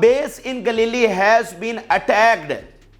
base in Galilee has been attacked।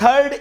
3rd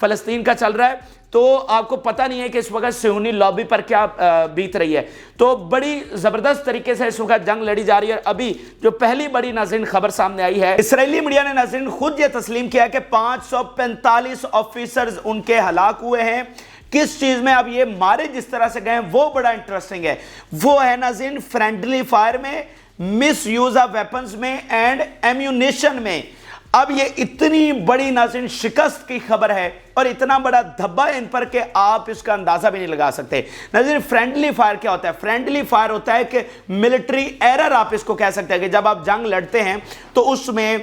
فلسطین کا چل رہا ہے، تو آپ کو پتہ نہیں ہے کہ اس وقت صہیونی لابی پر کیا بیت رہی ہے۔ تو بڑی زبردست طریقے سے اس وقت جنگ لڑی جا رہی ہے۔ ابھی جو پہلی بڑی ناظرین خبر سامنے آئی ہے، اسرائیلی میڈیا نے ناظرین خود یہ تسلیم کیا کہ 545 آفیسرز ان کے ہلاک ہوئے ہیں۔ کس چیز میں؟ اب یہ مارے جس طرح سے گئے وہ بڑا انٹرسٹنگ ہے۔ وہ ہے ناظرین فرینڈلی فائر میں، مس یوز آف ویپنز میں اینڈ ایمیونیشن میں۔ اب یہ اتنی بڑی ناظرین شکست کی خبر ہے اور اتنا بڑا دھبا ہے ان پر کہ آپ اس کا اندازہ بھی نہیں لگا سکتے۔ ناظرین فرینڈلی فائر کیا ہوتا ہے؟ فرینڈلی فائر ہوتا ہے کہ ملٹری ایرر آپ اس کو کہہ سکتے ہیں، کہ جب آپ جنگ لڑتے ہیں تو اس میں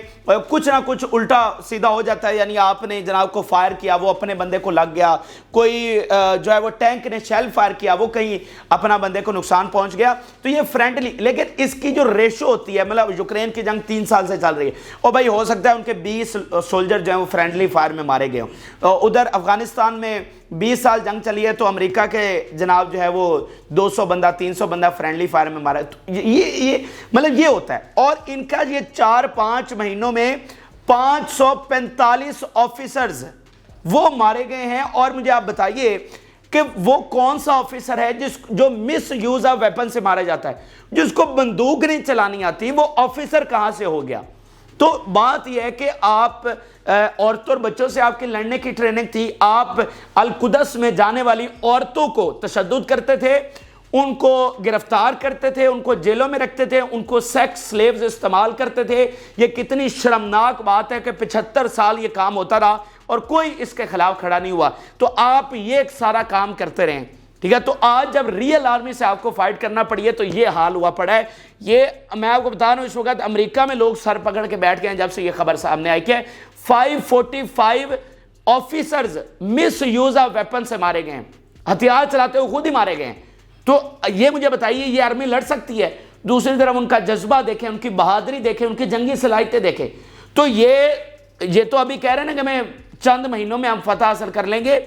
کچھ نہ کچھ الٹا سیدھا ہو جاتا ہے، یعنی آپ نے جناب کو فائر کیا، وہ اپنے بندے کو لگ گیا، کوئی جو ہے وہ ٹینک نے شیل فائر کیا، وہ کہیں اپنا بندے کو نقصان پہنچ گیا، تو یہ فرینڈلی۔ لیکن اس کی جو ریشو ہوتی ہے، مطلب یوکرین کی جنگ 3 سال سے چل رہی ہے، اور بھائی ہو سکتا ہے ان کے 20 سولجر جو ہیں وہ فرینڈلی فائر میں مارے گئے ہوں۔ ادھر افغانستان میں 20 سال جنگ چلی ہے تو امریکہ کے جناب جو ہے وہ 200 بندہ 300 بندہ فرینڈلی فائر میں مارا ہے۔ یہ مطلب یہ ہوتا ہے، اور ان کا یہ 4-5 مہینوں میں 545 آفیسرز وہ مارے گئے ہیں۔ اور مجھے آپ بتائیے کہ وہ کون سا آفیسر ہے جو مس یوز آف ویپن سے مارا جاتا ہے، جس کو بندوق نہیں چلانی آتی، وہ آفیسر کہاں سے ہو گیا؟ تو بات یہ ہے کہ آپ عورتوں اور بچوں سے آپ کی لڑنے کی ٹریننگ تھی، آپ القدس میں جانے والی عورتوں کو تشدد کرتے تھے، ان کو گرفتار کرتے تھے، ان کو جیلوں میں رکھتے تھے، ان کو سیکس سلیوز استعمال کرتے تھے۔ یہ کتنی شرمناک بات ہے کہ 75 سال یہ کام ہوتا رہا اور کوئی اس کے خلاف کھڑا نہیں ہوا۔ تو آپ یہ ایک سارا کام کرتے رہیں، ٹھیک ہے؟ تو آج جب ریئل آرمی سے آپ کو فائٹ کرنا پڑی ہے تو یہ حال ہوا پڑا ہے۔ یہ میں آپ کو بتا رہا ہوں، اس وقت امریکہ میں لوگ سر پکڑ کے بیٹھ گئے ہیں جب سے یہ خبر سامنے آئی کہ 545 officers miss use of weapon سے مارے گئے ہیں، ہتھیار چلاتے ہوئے خود ہی مارے گئے ہیں۔ تو یہ مجھے بتائیے یہ آرمی لڑ سکتی ہے؟ دوسری طرف ان کا جذبہ دیکھیں، ان کی بہادری دیکھیں، ان کی جنگی صلاحیتیں دیکھیں۔ تو یہ تو ابھی کہہ رہے ہیں نا کہ میں چند مہینوں میں ہم فتح حاصل کر لیں گے،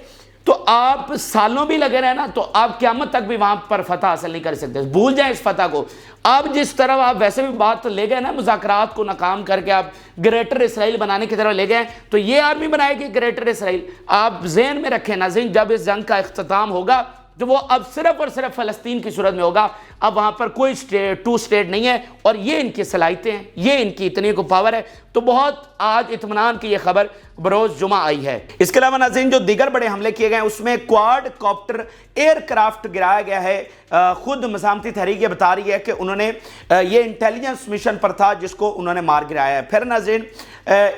تو آپ سالوں بھی لگے رہے نا تو آپ قیامت تک بھی وہاں پر فتح حاصل نہیں کر سکتے۔ بھول جائیں اس فتح کو۔ آپ جس طرح آپ ویسے بھی بات لے گئے نا، مذاکرات کو ناکام کر کے آپ گریٹر اسرائیل بنانے کی طرف لے گئے، تو یہ آرمی بنائے گی گریٹر اسرائیل۔ آپ ذہن میں رکھیں ناظرین، جب اس جنگ کا اختتام ہوگا تو وہ اب صرف اور صرف فلسطین کی صورت میں ہوگا، اب وہاں پر کوئی ٹو سٹیٹ نہیں ہے، اور یہ ان کی صلاحیتیں ہیں، یہ ان کی اتنی کو پاور ہے۔ تو بہت آج اطمینان کی یہ خبر بروز جمعہ آئی ہے۔ اس کے علاوہ ناظرین جو دیگر بڑے حملے کیے گئے اس میں کوارڈ کاپٹر ایئر کرافٹ گرایا گیا ہے۔ خود مزاحمتی تحریک یہ بتا رہی ہے کہ انہوں نے یہ انٹیلیجنس مشن پر تھا جس کو انہوں نے مار گرایا ہے۔ پھر ناظرین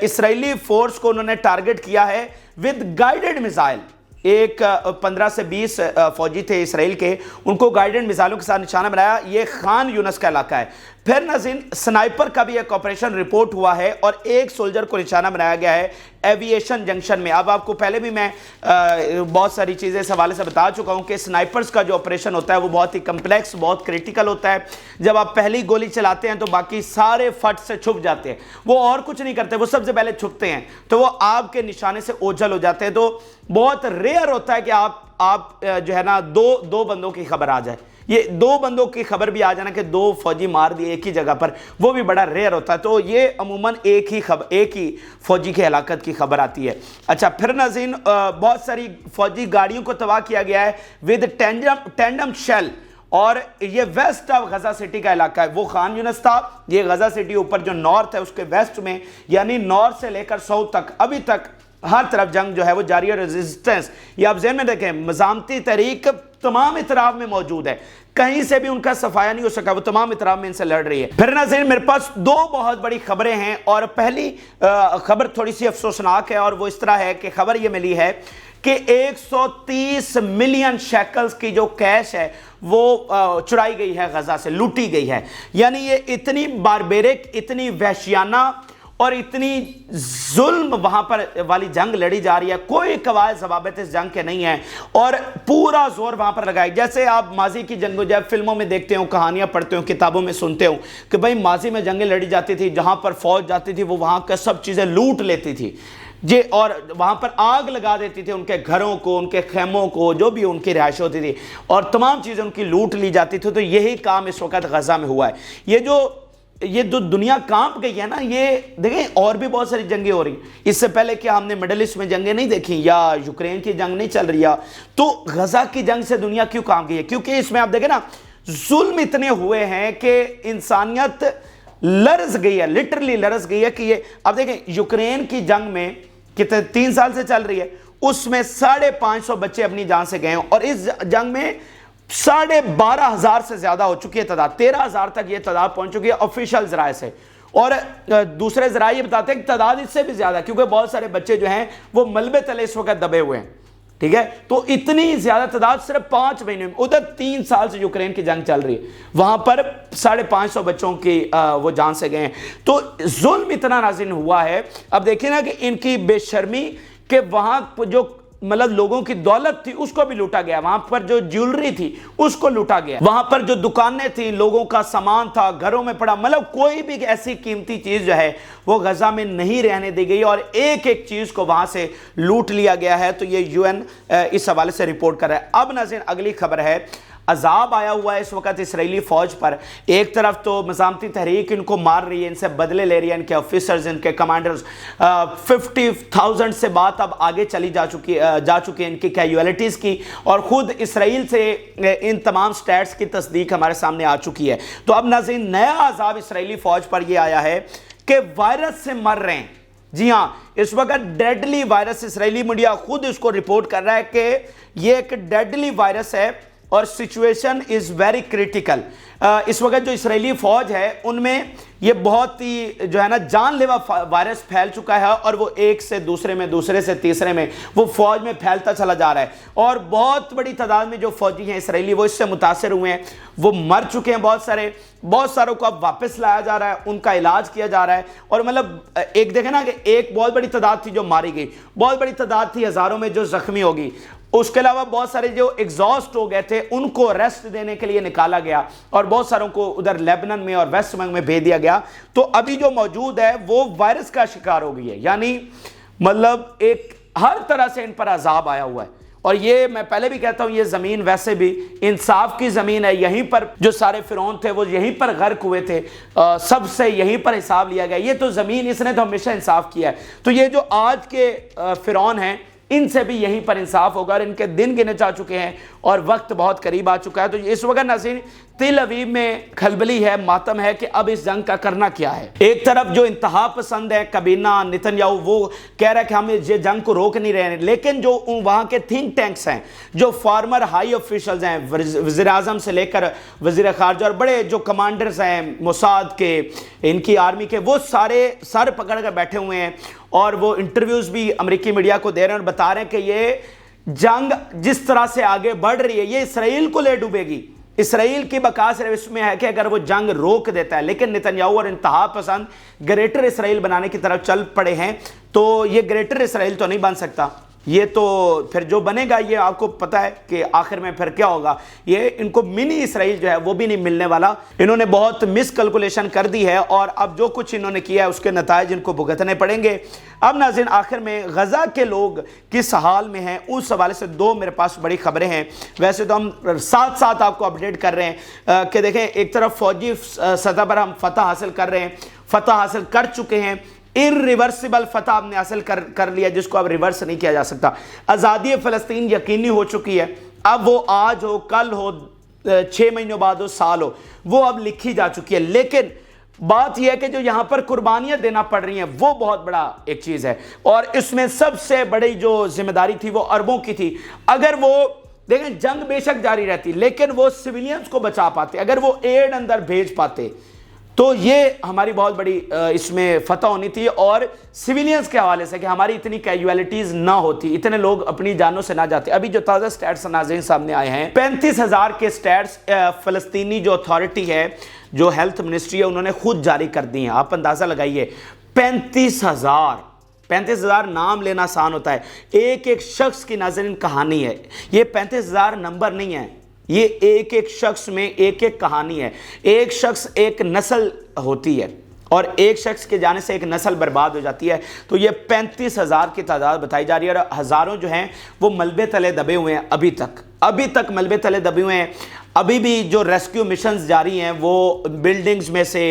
اسرائیلی فورس کو انہوں نے ٹارگٹ کیا ہے ود گائیڈڈ میزائل۔ ایک 15 سے 20 فوجی تھے اسرائیل کے، ان کو گائیڈنگ میزائلوں کے ساتھ نشانہ بنایا۔ یہ خان یونس کا علاقہ ہے۔ پھر ناظرین سنائپر کا بھی ایک آپریشن رپورٹ ہوا ہے اور ایک سولجر کو نشانہ بنایا گیا ہے ایوییشن جنکشن میں۔ اب آپ کو پہلے بھی میں بہت ساری چیزیں اس حوالے سے بتا چکا ہوں کہ سنائپرز کا جو آپریشن ہوتا ہے وہ بہت ہی کمپلیکس، بہت کریٹیکل ہوتا ہے۔ جب آپ پہلی گولی چلاتے ہیں تو باقی سارے فٹ سے چھپ جاتے ہیں، وہ اور کچھ نہیں کرتے، وہ سب سے پہلے چھپتے ہیں، تو وہ آپ کے نشانے سے اوجھل ہو جاتے ہیں۔ تو بہت ریئر ہوتا ہے کہ آپ جو ہے نا دو بندوں کی خبر آ جائے، یہ 2 بندوں کی خبر بھی آ جانا کہ 2 فوجی مار دیے ایک ہی جگہ پر، وہ بھی بڑا ریئر ہوتا ہے۔ تو یہ عموماً ایک ہی فوجی کی ہلاکت کی خبر آتی ہے۔ اچھا، پھر ناظرین بہت ساری فوجی گاڑیوں کو تباہ کیا گیا ہے ود ٹینڈم شیل، اور یہ ویسٹ آف غزہ سٹی کا علاقہ ہے۔ وہ خان یونس تھا، یہ غزہ سٹی اوپر جو نارتھ ہے اس کے ویسٹ میں، یعنی نارتھ سے لے کر ساؤتھ تک ابھی تک ہر طرف جنگ جو ہے وہ جاری ہے۔ ریزسٹنس یہ آپ ذہن میں دیکھیں، مزاحمتی تحریک تمام اطراف میں موجود ہے، کہیں سے بھی ان کا صفایا نہیں ہو سکا، وہ تمام اطراف میں ان سے لڑ رہی ہے۔ پھر ناظرین میرے پاس 2 بہت بڑی خبریں ہیں، اور پہلی خبر تھوڑی سی افسوسناک ہے، اور وہ اس طرح ہے کہ خبر یہ ملی ہے کہ 130 ملین شیکلز کی جو کیش ہے وہ چرائی گئی ہے، غزہ سے لوٹی گئی ہے۔ یعنی یہ اتنی باربیرک، اتنی وحشیانہ اور اتنی ظلم وہاں پر والی جنگ لڑی جا رہی ہے، کوئی قواعد ضوابط اس جنگ کے نہیں ہیں، اور پورا زور وہاں پر لگائی۔ جیسے آپ ماضی کی جنگوں جب فلموں میں دیکھتے ہو، کہانیاں پڑھتے ہو، کتابوں میں سنتے ہو کہ بھئی ماضی میں جنگیں لڑی جاتی تھی، جہاں پر فوج جاتی تھی وہ وہاں کا سب چیزیں لوٹ لیتی تھی جی، اور وہاں پر آگ لگا دیتی تھی ان کے گھروں کو، ان کے خیموں کو، جو بھی ان کی رہائش ہوتی تھی، اور تمام چیزیں ان کی لوٹ لی جاتی تھی۔ تو یہی کام اس وقت غزہ میں ہوا ہے۔ یہ جو یہ جو دنیا کانپ گئی ہے نا، یہ دیکھیں اور بھی بہت ساری جنگیں ہو رہی ہیں. اس سے پہلے کیا ہم نے مڈل ایسٹ میں جنگیں نہیں دیکھی، یا یوکرین کی جنگ نہیں چل رہی ہے؟ تو غزہ کی جنگ سے دنیا کیوں کانپ گئی ہے؟ کیونکہ اس میں آپ دیکھیں نا ظلم اتنے ہوئے ہیں کہ انسانیت لرز گئی ہے، لٹرلی لرز گئی ہے. کہ یہ آپ دیکھیں یوکرین کی جنگ میں کتنے 3 سال سے چل رہی ہے، اس میں 550 بچے اپنی جان سے گئے ہیں، اور اس جنگ میں 12,500 سے زیادہ ہو چکی ہے تعداد، 13,000 تک یہ تعداد پہنچ چکی ہے آفیشیل ذرائع سے. اور دوسرے ذرائع یہ بتاتے ہیں کہ تعداد اس سے بھی زیادہ ہے، کیونکہ بہت سارے بچے جو ہیں وہ ملبے تلے اس وقت دبے ہوئے ہیں. ٹھیک ہے، تو اتنی زیادہ تعداد صرف 5 مہینے میں. ادھر 3 سال سے یوکرین کی جنگ چل رہی ہے، وہاں پر 550 بچوں کی وہ جان سے گئے ہیں. تو ظلم اتنا نازل ہوا ہے. اب دیکھیں نا کہ ان کی بے شرمی کہ وہاں جو مطلب لوگوں کی دولت تھی اس کو بھی لوٹا گیا، وہاں پر جو جیولری تھی اس کو لوٹا گیا، وہاں پر جو دکانیں تھیں، لوگوں کا سامان تھا گھروں میں پڑا، مطلب کوئی بھی ایسی قیمتی چیز جو ہے وہ غزہ میں نہیں رہنے دی گئی، اور ایک ایک چیز کو وہاں سے لوٹ لیا گیا ہے. تو یہ UN اس حوالے سے رپورٹ کر رہا ہے. اب ناظرین اگلی خبر ہے، عذاب آیا ہوا ہے اس وقت اسرائیلی فوج پر. ایک طرف تو مزاحمتی تحریک ان کو مار رہی ہے، ان سے بدلے لے رہی ہے، ان کے آفیسرز، ان کے کمانڈرز. 50,000 سے بات اب آگے چلی جا چکی ہے ان کی کیجویلٹیز کی، اور خود اسرائیل سے ان تمام سٹیٹس کی تصدیق ہمارے سامنے آ چکی ہے. تو اب ناظرین نیا عذاب اسرائیلی فوج پر یہ آیا ہے کہ وائرس سے مر رہے ہیں. جی ہاں، اس وقت ڈیڈلی وائرس، اسرائیلی میڈیا خود اس کو رپورٹ کر رہا ہے کہ یہ ایک ڈیڈلی وائرس ہے اور سچویشن از ویری کریٹیکل. اس وقت جو اسرائیلی فوج ہے ان میں یہ بہت ہی جو ہے نا جان لیوا وائرس پھیل چکا ہے، اور وہ ایک سے دوسرے میں، دوسرے سے تیسرے میں وہ فوج میں پھیلتا چلا جا رہا ہے. اور بہت بڑی تعداد میں جو فوجی ہیں اسرائیلی وہ اس سے متاثر ہوئے ہیں، وہ مر چکے ہیں بہت ساروں کو اب واپس لایا جا رہا ہے، ان کا علاج کیا جا رہا ہے. اور مطلب ایک دیکھیں نا کہ ایک بہت بڑی تعداد تھی جو ماری گئی، بہت بڑی تعداد تھی ہزاروں میں جو زخمی ہوگی. اس کے علاوہ بہت سارے جو ایگزاسٹ ہو گئے تھے ان کو ریسٹ دینے کے لیے نکالا گیا، اور بہت ساروں کو ادھر لیبنن میں اور ویسٹ بینک میں بھیج دیا گیا. تو ابھی جو موجود ہے وہ وائرس کا شکار ہو گئی ہے، یعنی مطلب ایک ہر طرح سے ان پر عذاب آیا ہوا ہے. اور یہ میں پہلے بھی کہتا ہوں، یہ زمین ویسے بھی انصاف کی زمین ہے. یہیں پر جو سارے فرعون تھے وہ یہیں پر غرق ہوئے تھے، سب سے یہیں پر حساب لیا گیا. یہ تو زمین، اس نے تو ہمیشہ انصاف کیا ہے. تو یہ جو آج کے فرعون ہیں ان سے بھی یہیں پر انصاف ہوگا، اور ان کے دن گنے جا چکے ہیں اور وقت بہت قریب آ چکا ہے. تو اس وقت ناظرین تل ابیب میں کھلبلی ہے، ماتم ہے کہ اب اس جنگ کا کرنا کیا ہے. ایک طرف جو انتہا پسند ہے کابینہ نتنیاہو، وہ کہہ رہا ہے کہ ہم یہ جنگ کو روک نہیں رہے ہیں، لیکن جو وہاں کے تھنک ٹینکس ہیں، جو فارمر ہائی آفیشلز ہیں، وزیر اعظم سے لے کر وزیر خارجہ اور بڑے جو کمانڈرز ہیں موساد کے، ان کی آرمی کے، وہ سارے سر پکڑ کر بیٹھے ہوئے ہیں، اور وہ انٹرویوز بھی امریکی میڈیا کو دے رہے ہیں اور بتا رہے ہیں کہ یہ جنگ جس طرح سے آگے بڑھ رہی ہے یہ اسرائیل کو لے ڈوبے گی. اسرائیل کی بقا صرف اس میں ہے کہ اگر وہ جنگ روک دیتا ہے، لیکن نتنیاہو اور انتہا پسند گریٹر اسرائیل بنانے کی طرف چل پڑے ہیں. تو یہ گریٹر اسرائیل تو نہیں بن سکتا، یہ تو پھر جو بنے گا یہ آپ کو پتہ ہے کہ آخر میں پھر کیا ہوگا. یہ ان کو منی اسرائیل جو ہے وہ بھی نہیں ملنے والا. انہوں نے بہت مس کیلکولیشن کر دی ہے، اور اب جو کچھ انہوں نے کیا ہے اس کے نتائج ان کو بھگتنے پڑیں گے. اب ناظرین آخر میں غزہ کے لوگ کس حال میں ہیں اس حوالے سے 2 میرے پاس بڑی خبریں ہیں. ویسے تو ہم ساتھ ساتھ آپ کو اپڈیٹ کر رہے ہیں کہ دیکھیں ایک طرف فوجی سطح پر ہم فتح حاصل کر رہے ہیں، فتح حاصل کر چکے ہیں، irreversible فتح ہم نے حاصل کر لیا جس کو اب ریورس نہیں کیا جا سکتا. آزادی فلسطین یقینی ہو چکی ہے. اب وہ آج ہو، کل ہو، 6 مہینوں بعد ہو، سال ہو، وہ اب لکھی جا چکی ہے. لیکن بات یہ ہے کہ جو یہاں پر قربانیاں دینا پڑ رہی ہیں وہ بہت بڑا ایک چیز ہے، اور اس میں سب سے بڑی جو ذمہ داری تھی وہ عربوں کی تھی. اگر وہ دیکھیں جنگ بے شک جاری رہتی لیکن وہ سویلینز کو بچا پاتے، اگر وہ ایڈ اندر بھیج پاتے تو یہ ہماری بہت بڑی اس میں فتح ہونی تھی. اور سویلینز کے حوالے سے کہ ہماری اتنی کیجویلٹیز نہ ہوتی، اتنے لوگ اپنی جانوں سے نہ جاتے. ابھی جو تازہ سٹیٹس ناظرین سامنے آئے ہیں 35,000 کے سٹیٹس فلسطینی جو اتھارٹی ہے، جو ہیلتھ منسٹری ہے، انہوں نے خود جاری کر دی ہیں. آپ اندازہ لگائیے 35,000 نام لینا آسان ہوتا ہے. ایک ایک شخص کی ناظرین کہانی ہے. یہ 35,000 نمبر نہیں ہے، یہ ایک ایک شخص میں ایک ایک کہانی ہے. ایک شخص ایک نسل ہوتی ہے، اور ایک شخص کے جانے سے ایک نسل برباد ہو جاتی ہے. تو یہ 35,000 کی تعداد بتائی جا رہی ہے، اور ہزاروں جو ہیں وہ ملبے تلے دبے ہوئے ہیں ابھی تک ملبے تلے دبے ہوئے ہیں. ابھی بھی جو ریسکیو مشنز جاری ہیں وہ بلڈنگز میں سے،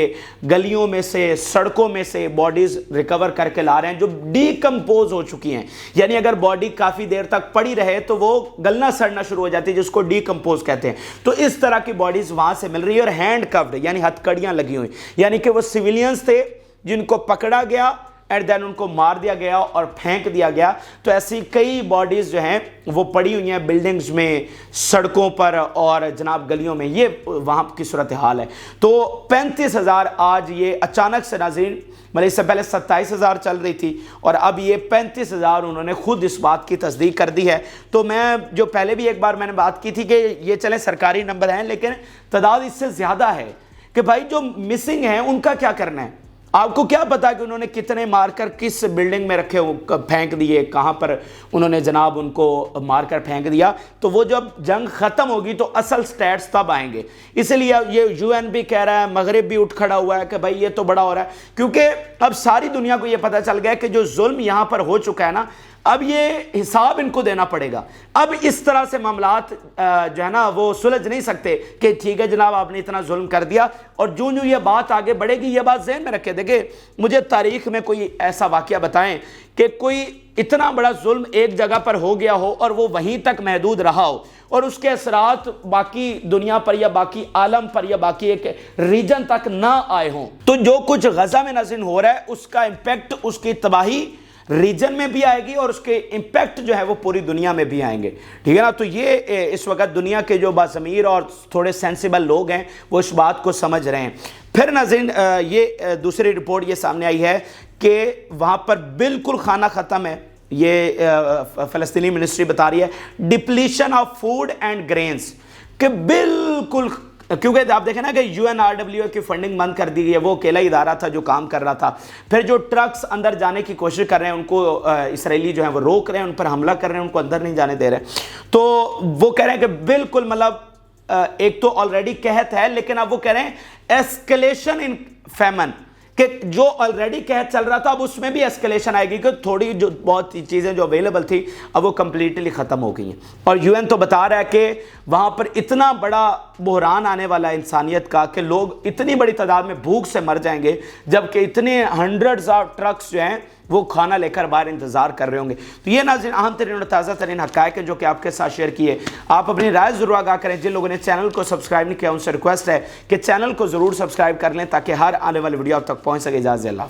گلیوں میں سے، سڑکوں میں سے باڈیز ریکور کر کے لا رہے ہیں جو ڈیکمپوز ہو چکی ہیں. یعنی اگر باڈی کافی دیر تک پڑی رہے تو وہ گلنا سڑنا شروع ہو جاتی ہے، جس کو ڈیکمپوز کہتے ہیں. تو اس طرح کی باڈیز وہاں سے مل رہی ہے، اور ہینڈ کفڈ یعنی ہتھ کڑیاں لگی ہوئی، یعنی کہ وہ سویلینز تھے جن کو پکڑا گیا اینڈ دین ان کو مار دیا گیا اور پھینک دیا گیا. تو ایسی کئی باڈیز جو ہیں وہ پڑی ہوئی ہیں بلڈنگز میں، سڑکوں پر اور جناب گلیوں میں. یہ وہاں کی صورتحال ہے. تو 35,000 آج یہ اچانک سے ناظرین، مطلب اس سے پہلے 27,000 چل رہی تھی اور اب یہ 35,000 انہوں نے خود اس بات کی تصدیق کر دی ہے. تو میں جو پہلے بھی ایک بار میں نے بات کی تھی کہ یہ چلیں سرکاری نمبر ہیں لیکن تعداد اس سے زیادہ ہے کہ بھائی جو مسنگ ہیں ان کا کیا کرنا ہے. آپ کو کیا پتا کہ انہوں نے کتنے مار کر کس بلڈنگ میں رکھے پھینک دیے، کہاں پر انہوں نے جناب ان کو مار کر پھینک دیا. تو وہ جب جنگ ختم ہوگی تو اصل سٹیٹس تب آئیں گے. اس لیے یہ یو این بھی کہہ رہا ہے، مغرب بھی اٹھ کھڑا ہوا ہے کہ بھائی یہ تو بڑا ہو رہا ہے، کیونکہ اب ساری دنیا کو یہ پتا چل گیا کہ جو ظلم یہاں پر ہو چکا ہے نا، اب یہ حساب ان کو دینا پڑے گا. اب اس طرح سے معاملات جو ہے نا وہ سلجھ نہیں سکتے کہ ٹھیک ہے جناب آپ نے اتنا ظلم کر دیا. اور جو یہ بات آگے بڑھے گی، یہ بات ذہن میں رکھے. دیکھیں مجھے تاریخ میں کوئی ایسا واقعہ بتائیں کہ کوئی اتنا بڑا ظلم ایک جگہ پر ہو گیا ہو اور وہ وہیں تک محدود رہا ہو اور اس کے اثرات باقی دنیا پر یا باقی عالم پر یا باقی ایک ریجن تک نہ آئے ہوں. تو جو کچھ غزہ میں ناظرین ہو رہا ہے اس کا امپیکٹ، اس کی تباہی ریجن میں بھی آئے گی اور اس کے امپیکٹ جو ہے وہ پوری دنیا میں بھی آئیں گے. ٹھیک ہے نا. تو یہ اس وقت دنیا کے جو باضمیر اور تھوڑے سینسیبل لوگ ہیں وہ اس بات کو سمجھ رہے ہیں. پھر ناظرین یہ دوسری رپورٹ یہ سامنے آئی ہے کہ وہاں پر بالکل کھانا ختم ہے. یہ فلسطینی منسٹری بتا رہی ہے depletion of food and grains, کہ بالکل، کیونکہ آپ دیکھیں نا کہ یو این آر ڈبلیو کی فنڈنگ بند کر دی گئی ہے. وہ اکیلا ادارہ تھا جو کام کر رہا تھا. پھر جو ٹرکس اندر جانے کی کوشش کر رہے ہیں ان کو اسرائیلی جو ہیں وہ روک رہے ہیں، ان پر حملہ کر رہے ہیں، ان کو اندر نہیں جانے دے رہے. تو وہ کہہ رہے ہیں کہ بالکل مطلب ایک تو آلریڈی قحط ہے لیکن اب وہ کہہ رہے ہیں ایسکلیشن ان فیمن، کہ جو آلریڈی قحط چل رہا تھا اب اس میں بھی ایسکلیشن آئے گی کہ تھوڑی جو بہت چیزیں جو اویلیبل تھی اب وہ کمپلیٹلی ختم ہو گئی ہیں. اور یو این تو بتا رہا ہے کہ وہاں پر اتنا بڑا بحران آنے والا ہے انسانیت کا کہ لوگ اتنی بڑی تعداد میں بھوک سے مر جائیں گے، جبکہ اتنے ہنڈریڈز آف ٹرکس جو ہیں وہ کھانا لے کر باہر انتظار کر رہے ہوں گے. تو یہ ناظرین اہم ترین اور تازہ ترین حقائق ہیں جو کہ آپ کے ساتھ شیئر کیے. آپ اپنی رائے ضرور آگاہ کریں. جن لوگوں نے چینل کو سبسکرائب نہیں کیا ان سے ریکویسٹ ہے کہ چینل کو ضرور سبسکرائب کر لیں تاکہ ہر آنے والی ویڈیو آپ تک پہنچ سکے. اجازت اللہ.